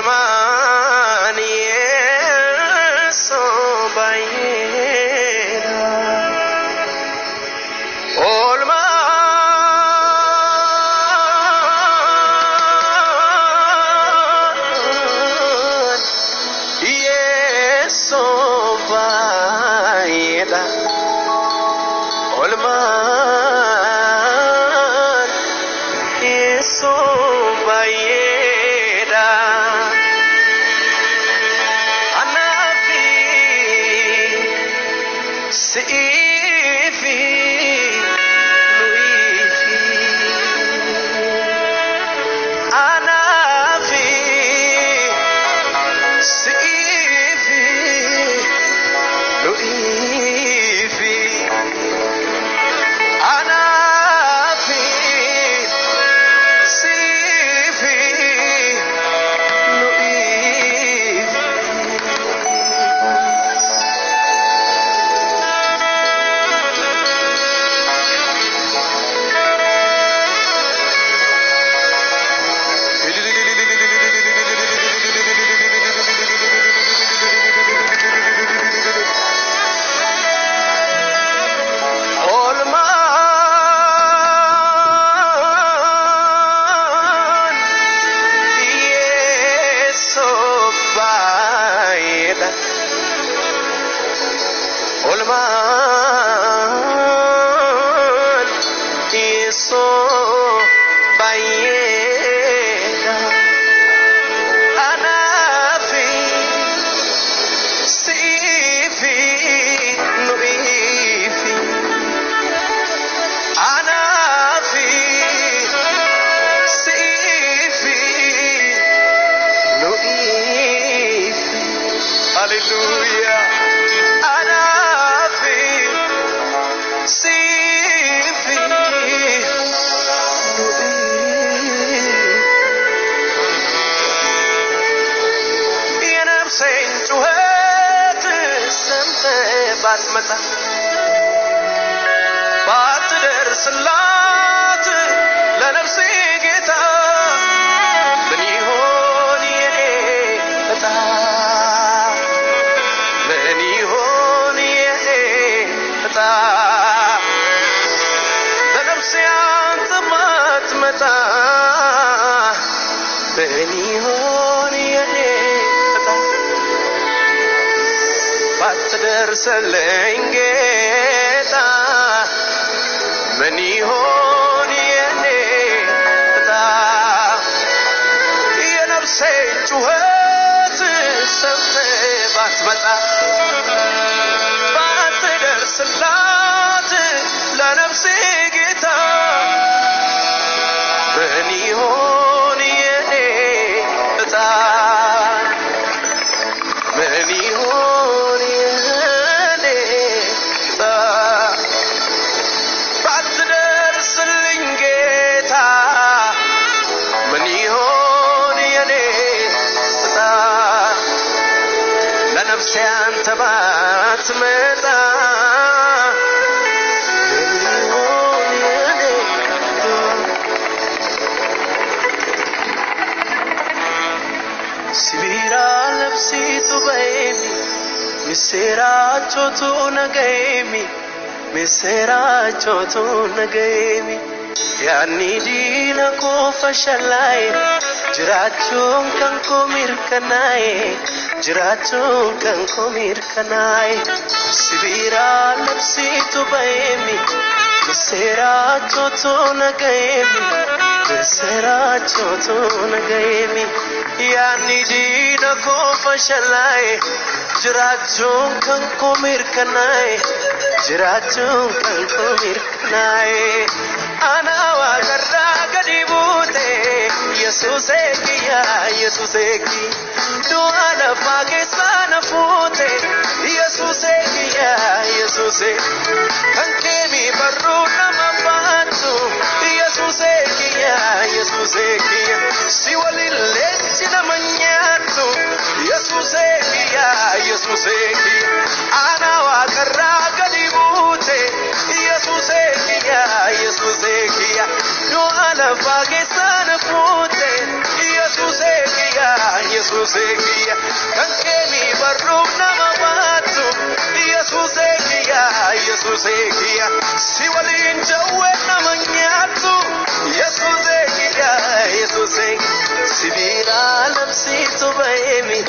olmaan yeessoo baay'eedha. Olmaan yeessoo baay'eedha. Olmaan yeessoo baay'eedha. Anaafi si'iifi nu'iifi. Anaafi si'iifi nu'iifi. Anaafi si'iifi nu'iifi. Olmaan yeessoo baay'eedha. Olmaan yeessoo baay'eedha. Anaafi si'iifi nu'iifi. Anaafi si'iifi nu'iifi. Hallelujah. Anaafi si'iifi nu'iifi. የነፍሴን ጩኸት ሰምተህ ባትመጣ ባትደርስላት ለነፍሴ ጌታ ምን ይሆን የኔ ዕጣ? ምን ይሆን የኔ ዕጣ? ለነፍሴ አንተ ማትመጣ ምን ይሆን የኔ ዕጣ? ባትደርስልኝ ጌታ ምን ይሆን የኔ ዕጣ? የነፍሴን ጩኸት ሰምተህ ባትመጣ ባትደርስላት ለነፍሴ ጌታ ምን ይሆን የኔ ዕጣ? ምን ይሆን የኔ ዕጣ? ባትደርስልኝ ጌታ ምን ይሆን የኔ ዕጣ? ለነፍሴ አንተ ባትመጣ ምን ይሆን የኔ ዕጣ? Sibira labsi tu baimi, misera chotu nagaimi, misera chotu nagaimi. Yani dina ko fashalai, jirachun kan ko mirkanai, jirachun kan ko mirkanai. Sibira labsi tu baimi, misera chotu nagaimi, misera chotu nagaimi. Yani dina ko fashalai, jirachun kan ko mirkanai, jirachun kan ko mirkanai. Ana waqarra gadi bute, Yesuse kiya Yesuse ki. Dua lafa kesana fute, Yesuse kiya Yesuse. Kan kemi barru nama batu, Yesuse kiya Yesuse kiya. Siwalille sinamanyatu, Yesuse kiya Yesuse kiya. Ana waqarra gadi bute, Yesuse kiya Yesuse kiya. Dua lafa kesana fute, Yesuse kiya Yesuse. Yesusekia kankeni barrum nama batu Yesusekia Yesusekia siwalin jawe nama nyatu Yesusekia Yesusekia sibira lamsitu baemi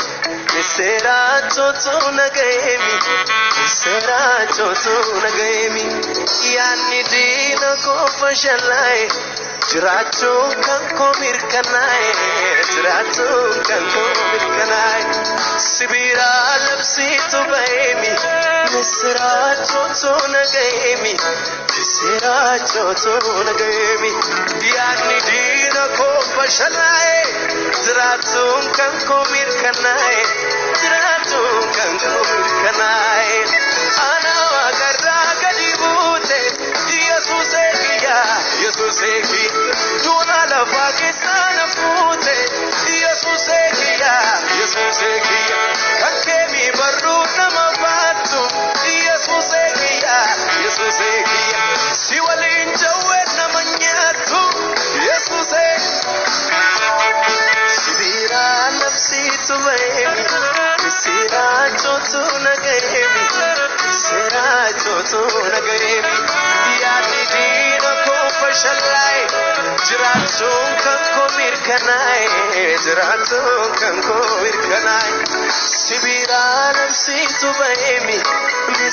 Misera choto nagaemi Misera choto nagaemi Yani dina ko fashalai Jiracho kanko mirkanai Jiracho kanko mirkanai Sibira lapsitu baemi Misera choto nagaemi Misera choto nagaemi Yani dina ko fashalai Jiracho kanko mirkanai Jiracho kanko mirkanai Ana wagarra kadibute Yesusekia Yesusekia Duna la Pakistan fute Yesusekia Yesusekia Kakemi barru namabatu Yesusekia Yesusekia Siwalin jawe namanyatu Yesusekia Sibira nafsitu baemi Sira chotu nagaemi Sira chotu nagaemi Yani dina ko fashalai Jiratun kanko mirkanai Jiratun kanko mirkanai Sibira nafsitu baemi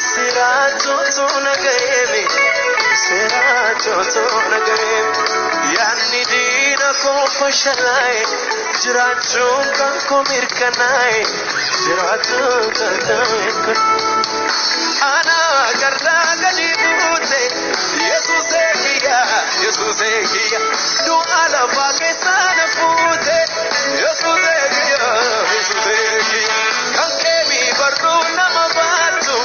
Sira chotu nagaemi Sira chotu nagaemi Yani dina ko fashalai Jiratun kanko mirkanai Jiratun kanko mirkanai Ana garra gadibute Yesusekia Yesusekia Dua la Pakistan fute Yesusekia Yesusekia Kankemi barru namabatu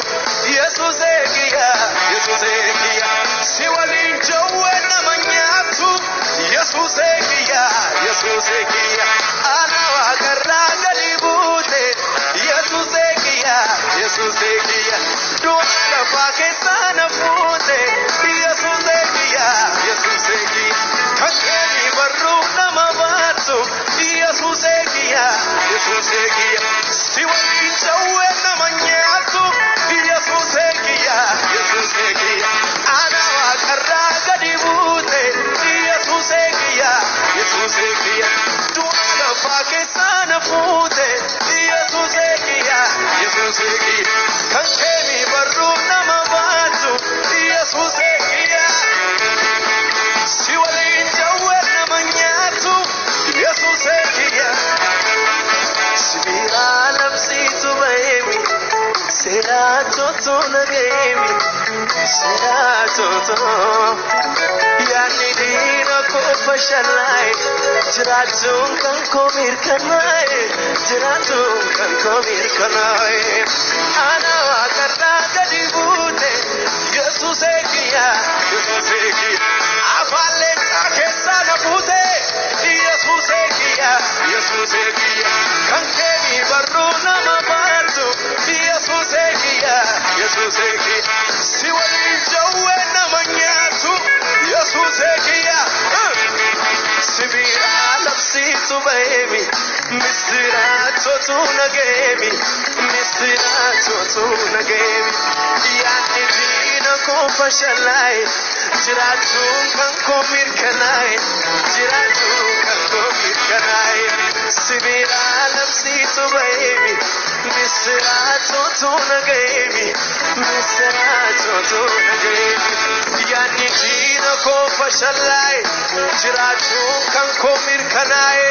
Yesusekia Yesusekia Siwalin jawe namanyatu Yesusekia Yesusekia Ana garra gadibute Yesusekia Yesusekia Dua Pakistan fute Yesusekia Yesusekia Kankeni barru namabatu Yesusekia Yesusekia Siwalin jawe namanyatu Yesusekia Yesusekia Ana wagarra gadibute Yesusekia Yesusekia Dua Pakistan fute Yesusekia Yesusekia Kankeni barru namabatu Yesusekia Siwalin jawe namanyatu Yesusekia Sibira nafsitu baemi Sira choto nagaemi Sira choto Yani dina ko fashalai Jiratun kanko mirkanai Jiratun kanko mirkanai Ana wagarra gadibute Yesusekia Yesusekia Afale takesa nafute Yesusekia Yesusekia Kankeni barru namabatu Yesusekia Yesusekia Siwalin jawe namanyatu Yesusekia Sibira nafsitu baemi Misira chotu nagaemi Misira chotu nagaemi Yani dina ko fashalai Jiratun kanko mirkanai Jiratun kanko mirkanai Sibira nafsitu baemi Misira chotu nagaemi Misira chotu nagaemi Yani dina ko fashalai Jiratun kanko mirkanai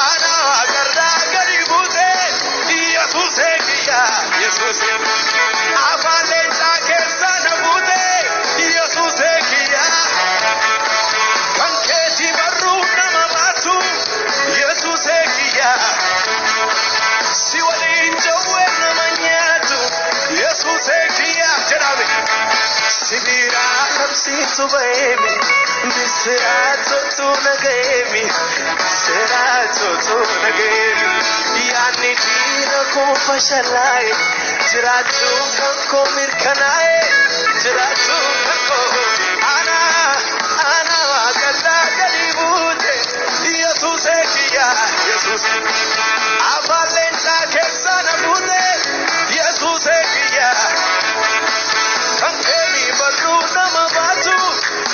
Ana garra gadibute Yesusekia Yesusekia Afale takesa nabute Yesusekia Kanketi barru namabatu Yesusekia Siwalin jawe namanyatu Yesusekia Jedami Sibira nafsitu baemi Misira chotu nagaemi Misira chotu nagaemi Yani dina ko fashalai Jiratun kanko mirkanai Jiratun kanko Ana wagarra gadibute ኢየሱስ አፋሌንታ ከሳና ቡቴ ኢየሱስ እያ ካንቴኒ በሩ ነማባቱ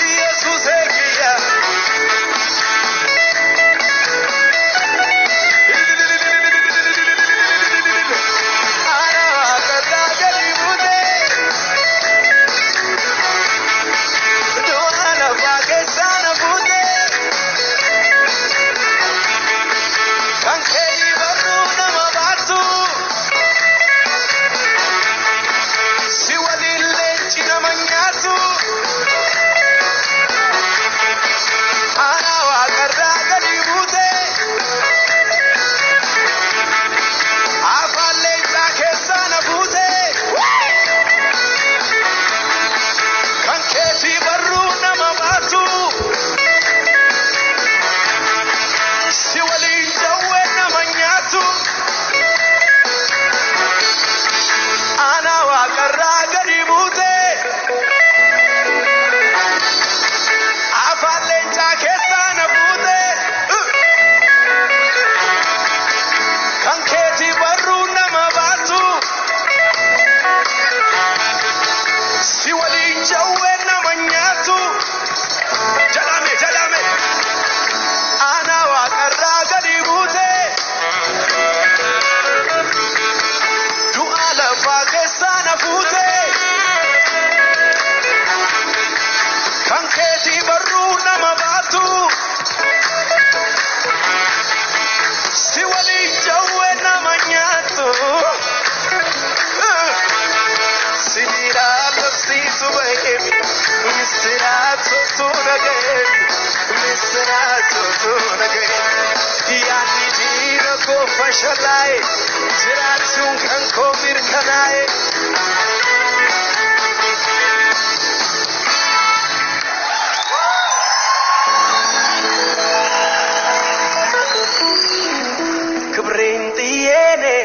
ኢየሱስ እያ Fashalai, Jiratun can come in Kanai. Kubrintiene,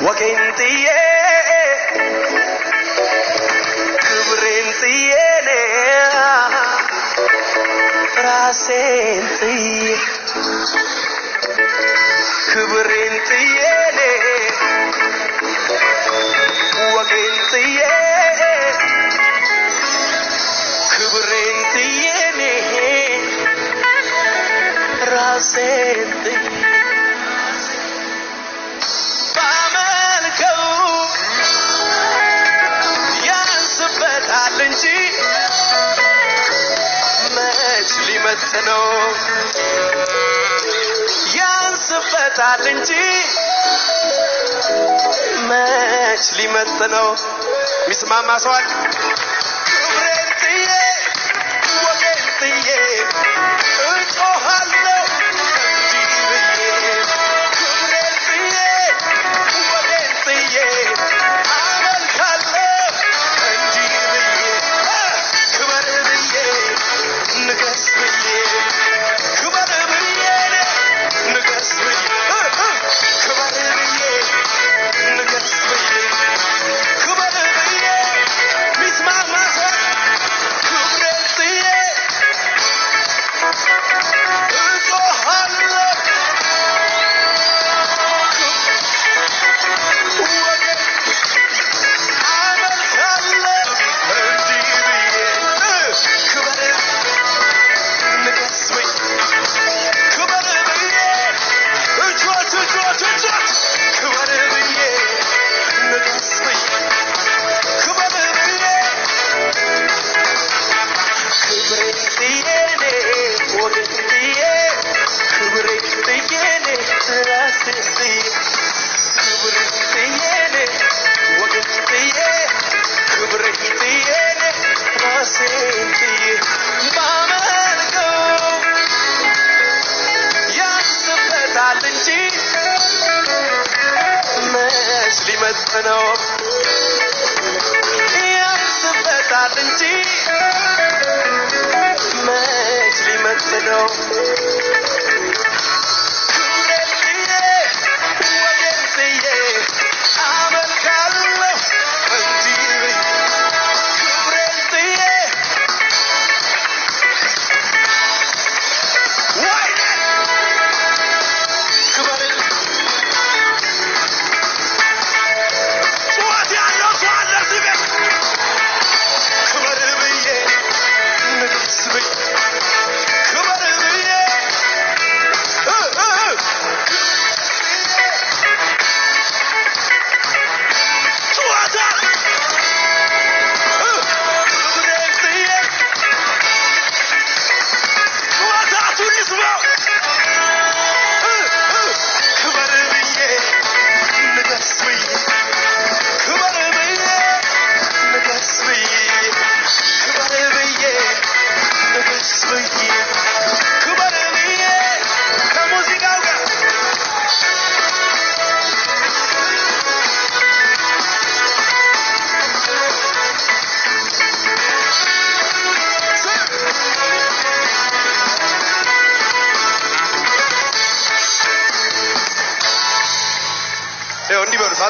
Wakintie, Kubrintiene, Rasenti. Kubrintiene, Wakintie, Kubrintiene, Rasenti. Bamalko, Yansabatalinji, Machli Matano. Yansabatalinji, Machli Matano. Miss Mama Swan. Kubrintiye, Wakintiye, Utohalo. Why not?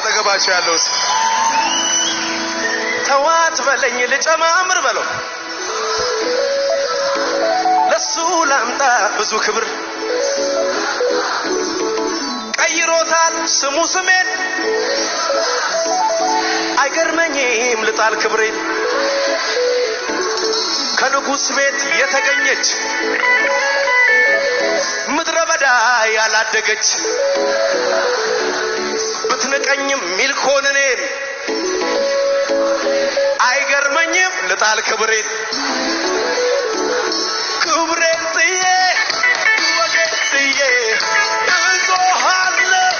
አጠገባቸው ያለው ተዋት በለኝ ልጨማምር በለው ለሱ ላምጣ ብዙ ክብር ቀይሮታል ስሙ ስሜን አይገርመኝም ልጣል ክብሬን ከንጉስ ቤት የተገኘች ምድረ በዳ ያላደገች ብትንቀኝም ሚልኮንኔን አይገርመኝም ልጣል ክብሬን ክብሬን ጥዬ ወጌን ጥዬ እዞሃለሁ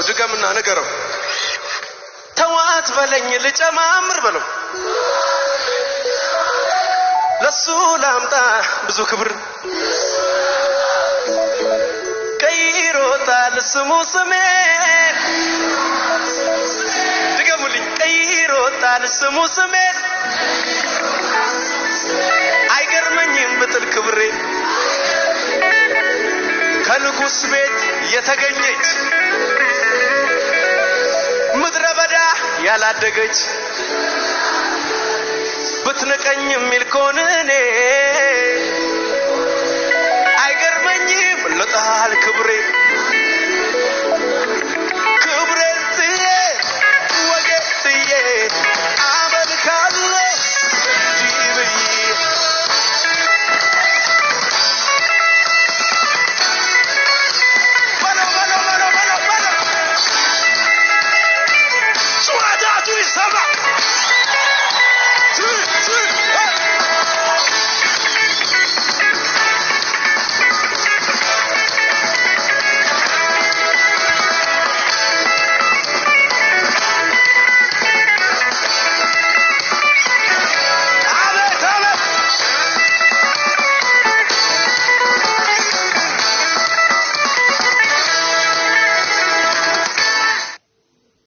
ድገምና ነገረው ተዋት በለኝ ልጨማምር በለው ለሱ ላምጣ ብዙ ክብር ቀይሮታል ስሙ ስሜን ድገሙልኝ ቀይሮታል ስሙ ስሜን አይገርመኝም ብጥል ክብሬ ከንጉስ ቤት የተገኘች ምድረ በዳ ያላደገች ብትንቀኝ ሚልኮንኔ